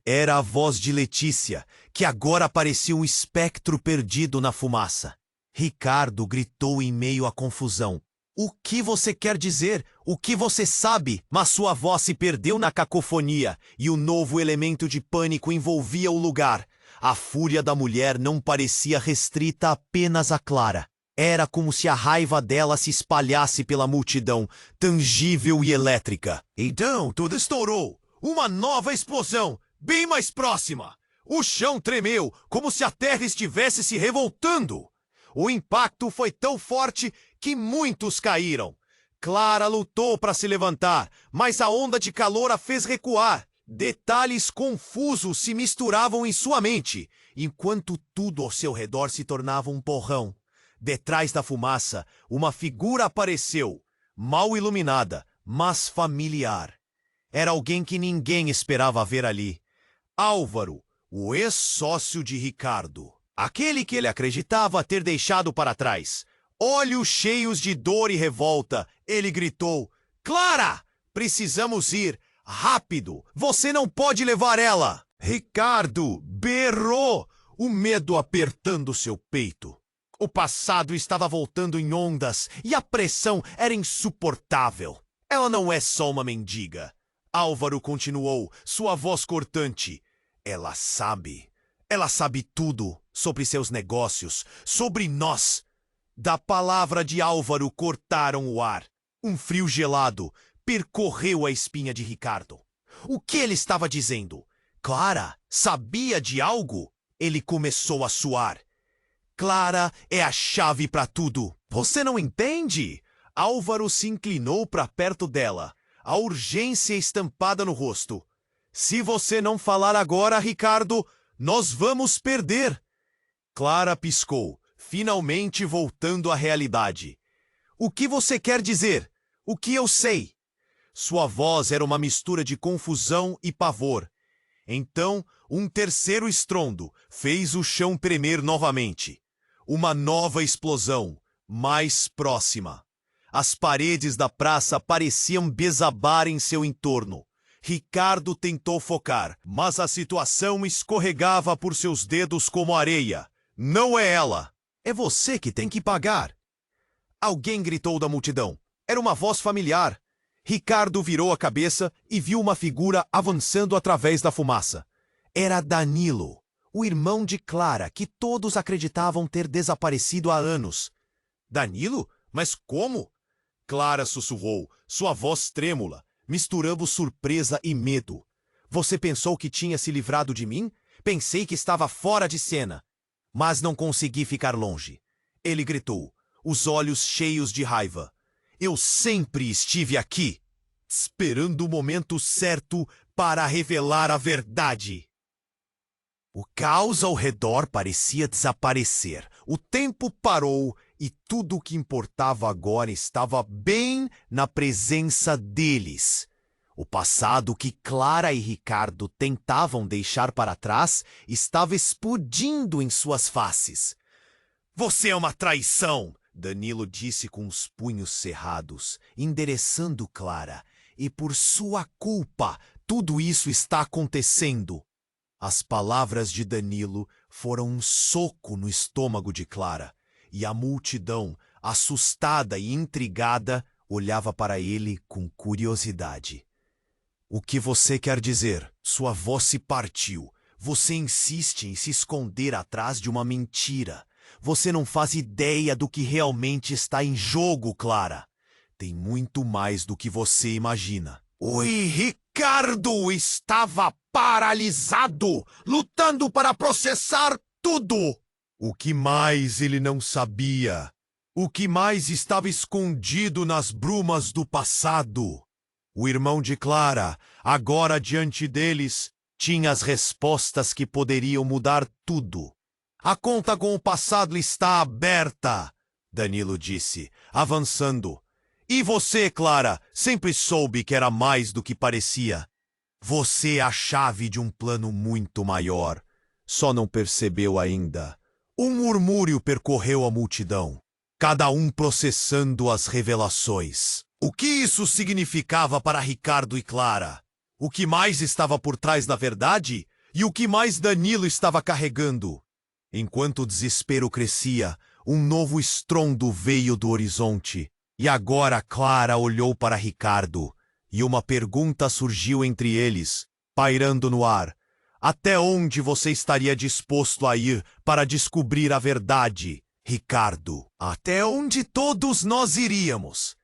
Era a voz de Letícia, que agora parecia um espectro perdido na fumaça. Ricardo gritou em meio à confusão. O que você quer dizer? O que você sabe? Mas sua voz se perdeu na cacofonia e o novo elemento de pânico envolvia o lugar. A fúria da mulher não parecia restrita apenas a Clara. Era como se a raiva dela se espalhasse pela multidão, tangível e elétrica. Então tudo estourou. Uma nova explosão, bem mais próxima. O chão tremeu, como se a terra estivesse se revoltando. O impacto foi tão forte que muitos caíram. Clara lutou para se levantar, mas a onda de calor a fez recuar. Detalhes confusos se misturavam em sua mente, enquanto tudo ao seu redor se tornava um porrão. Detrás da fumaça, uma figura apareceu, mal iluminada, mas familiar. Era alguém que ninguém esperava ver ali. Álvaro, o ex-sócio de Ricardo. Aquele que ele acreditava ter deixado para trás. Olhos cheios de dor e revolta, ele gritou: Clara! Precisamos ir! Rápido! Você não pode levar ela! Ricardo berrou, o medo apertando seu peito. O passado estava voltando em ondas e a pressão era insuportável. Ela não é só uma mendiga. Álvaro continuou, sua voz cortante. Ela sabe tudo sobre seus negócios, sobre nós. Da palavra de Álvaro cortaram o ar. Um frio gelado percorreu a espinha de Ricardo. O que ele estava dizendo? Clara sabia de algo? Ele começou a suar. Clara é a chave para tudo. Você não entende? Álvaro se inclinou para perto dela, a urgência estampada no rosto. Se você não falar agora, Ricardo, nós vamos perder. Clara piscou, finalmente voltando à realidade. O que você quer dizer? O que eu sei? Sua voz era uma mistura de confusão e pavor. Então, um terceiro estrondo fez o chão tremer novamente. Uma nova explosão, mais próxima. As paredes da praça pareciam desabar em seu entorno. Ricardo tentou focar, mas a situação escorregava por seus dedos como areia. Não é ela! É você que tem que pagar! Alguém gritou da multidão. Era uma voz familiar. Ricardo virou a cabeça e viu uma figura avançando através da fumaça. Era Danilo, o irmão de Clara, que todos acreditavam ter desaparecido há anos. Danilo? Mas como? Clara sussurrou, sua voz trêmula, misturando surpresa e medo. Você pensou que tinha se livrado de mim? Pensei que estava fora de cena. Mas não consegui ficar longe. Ele gritou, os olhos cheios de raiva. Eu sempre estive aqui, esperando o momento certo para revelar a verdade. O caos ao redor parecia desaparecer. O tempo parou e tudo o que importava agora estava bem na presença deles. O passado que Clara e Ricardo tentavam deixar para trás estava explodindo em suas faces. Você é uma traição! Danilo disse com os punhos cerrados, endereçando Clara. E por sua culpa, tudo isso está acontecendo. As palavras de Danilo foram um soco no estômago de Clara, e a multidão, assustada e intrigada, olhava para ele com curiosidade. O que você quer dizer? Sua voz se partiu. Você insiste em se esconder atrás de uma mentira. Você não faz ideia do que realmente está em jogo, Clara. Tem muito mais do que você imagina. Oi, Ricardo estava paralisado, lutando para processar tudo. O que mais ele não sabia? O que mais estava escondido nas brumas do passado? O irmão de Clara, agora diante deles, tinha as respostas que poderiam mudar tudo. A conta com o passado está aberta, Danilo disse, avançando. E você, Clara, sempre soube que era mais do que parecia. Você é a chave de um plano muito maior. Só não percebeu ainda. Um murmúrio percorreu a multidão, cada um processando as revelações. O que isso significava para Ricardo e Clara? O que mais estava por trás da verdade? E o que mais Danilo estava carregando? Enquanto o desespero crescia, um novo estrondo veio do horizonte. E agora Clara olhou para Ricardo, e uma pergunta surgiu entre eles, pairando no ar. Até onde você estaria disposto a ir para descobrir a verdade, Ricardo? Até onde todos nós iríamos.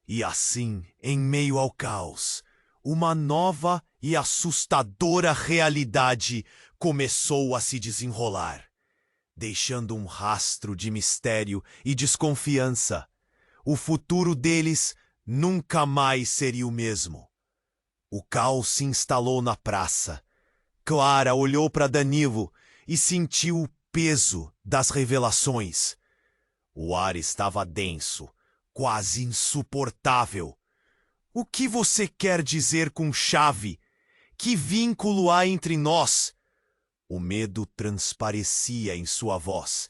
E assim, em meio ao caos, uma nova e assustadora realidade começou a se desenrolar, deixando um rastro de mistério e desconfiança. O futuro deles nunca mais seria o mesmo. O caos se instalou na praça. Clara olhou para Danilo e sentiu o peso das revelações. O ar estava denso, quase insuportável. O que você quer dizer com chave? Que vínculo há entre nós? O medo transparecia em sua voz.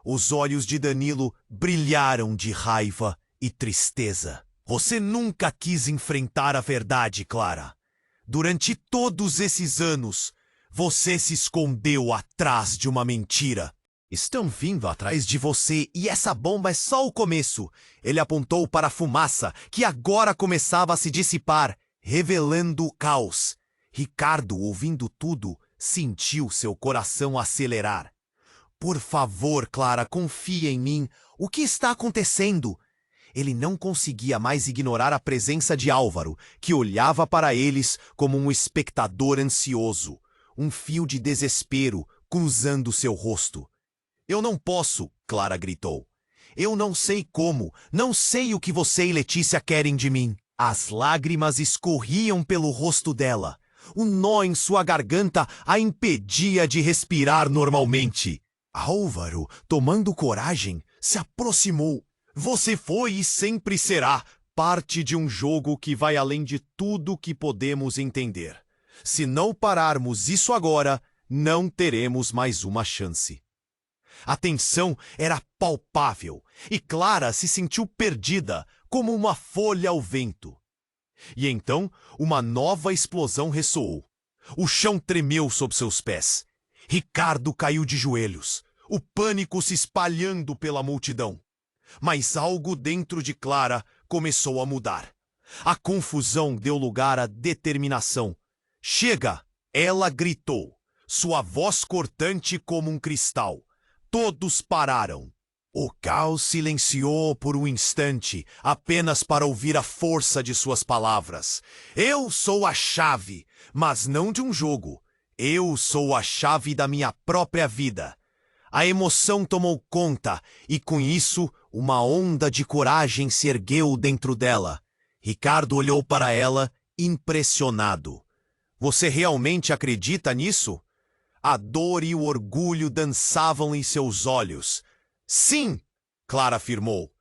Os olhos de Danilo brilharam de raiva e tristeza. Você nunca quis enfrentar a verdade, Clara. Durante todos esses anos, você se escondeu atrás de uma mentira. Estão vindo atrás de você e essa bomba é só o começo. Ele apontou para a fumaça, que agora começava a se dissipar, revelando o caos. Ricardo, ouvindo tudo, sentiu seu coração acelerar. Por favor, Clara, confie em mim. O que está acontecendo? Ele não conseguia mais ignorar a presença de Álvaro, que olhava para eles como um espectador ansioso. Um fio de desespero cruzando seu rosto. Eu não posso, Clara gritou. Eu não sei como, não sei o que você e Letícia querem de mim. As lágrimas escorriam pelo rosto dela. Um nó em sua garganta a impedia de respirar normalmente. Álvaro, tomando coragem, se aproximou. Você foi e sempre será parte de um jogo que vai além de tudo que podemos entender. Se não pararmos isso agora, não teremos mais uma chance. A tensão era palpável e Clara se sentiu perdida, como uma folha ao vento. E então, uma nova explosão ressoou. O chão tremeu sob seus pés. Ricardo caiu de joelhos, o pânico se espalhando pela multidão. Mas algo dentro de Clara começou a mudar. A confusão deu lugar à determinação. Chega! Ela gritou, sua voz cortante como um cristal. Todos pararam. O caos silenciou por um instante, apenas para ouvir a força de suas palavras. Eu sou a chave, mas não de um jogo. Eu sou a chave da minha própria vida. A emoção tomou conta e, com isso, uma onda de coragem se ergueu dentro dela. Ricardo olhou para ela, impressionado. Você realmente acredita nisso? A dor e o orgulho dançavam em seus olhos. Sim, Clara afirmou.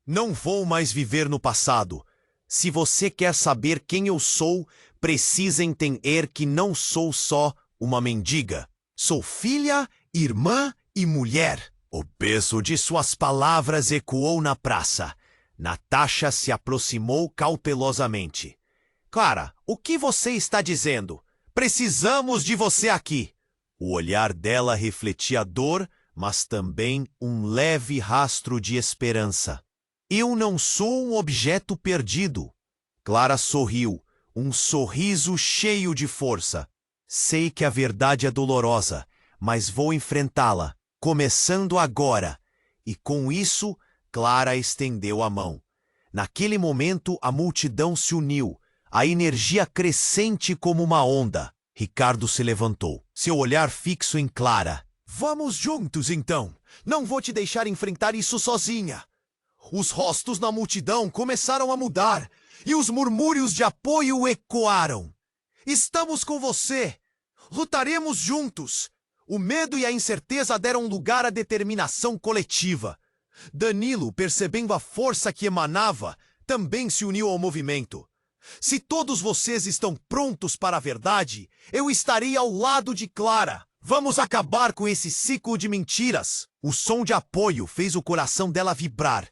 Não vou mais viver no passado. Se você quer saber quem eu sou, precisa entender que não sou só uma mendiga. Sou filha, irmã e mulher. O peso de suas palavras ecoou na praça. Natasha se aproximou cautelosamente. Clara, o que você está dizendo? Precisamos de você aqui. O olhar dela refletia dor, mas também um leve rastro de esperança. Eu não sou um objeto perdido. Clara sorriu, um sorriso cheio de força. Sei que a verdade é dolorosa, mas vou enfrentá-la, começando agora. E com isso, Clara estendeu a mão. Naquele momento, a multidão se uniu, a energia crescente como uma onda. Ricardo se levantou, seu olhar fixo em Clara. Vamos juntos, então. Não vou te deixar enfrentar isso sozinha. Os rostos na multidão começaram a mudar e os murmúrios de apoio ecoaram. Estamos com você. Lutaremos juntos. O medo e a incerteza deram lugar à determinação coletiva. Danilo, percebendo a força que emanava, também se uniu ao movimento. Se todos vocês estão prontos para a verdade, eu estarei ao lado de Clara. Vamos acabar com esse ciclo de mentiras. O som de apoio fez o coração dela vibrar.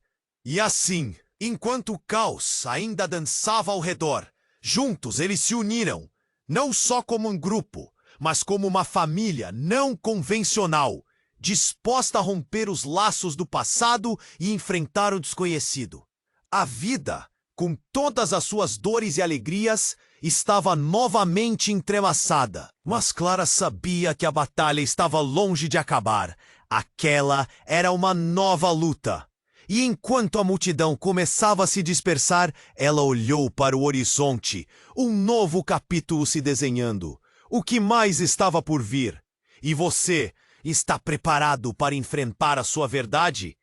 E assim, enquanto o caos ainda dançava ao redor, juntos eles se uniram, não só como um grupo, mas como uma família não convencional, disposta a romper os laços do passado e enfrentar o desconhecido. A vida, com todas as suas dores e alegrias, estava novamente entrelaçada. Mas Clara sabia que a batalha estava longe de acabar. Aquela era uma nova luta. E enquanto a multidão começava a se dispersar, ela olhou para o horizonte, um novo capítulo se desenhando. O que mais estava por vir? E você, está preparado para enfrentar a sua verdade?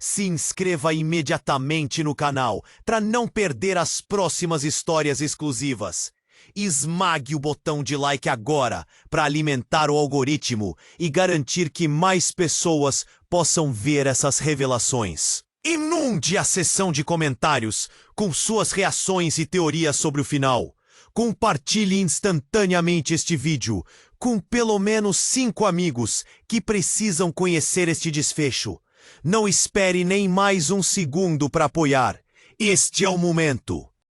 Se inscreva imediatamente no canal para não perder as próximas histórias exclusivas. Esmague o botão de like agora para alimentar o algoritmo e garantir que mais pessoas possam ver essas revelações. Inunde a seção de comentários com suas reações e teorias sobre o final. Compartilhe instantaneamente este vídeo com pelo menos 5 amigos que precisam conhecer este desfecho. Não espere nem mais um segundo para apoiar. Este é o momento.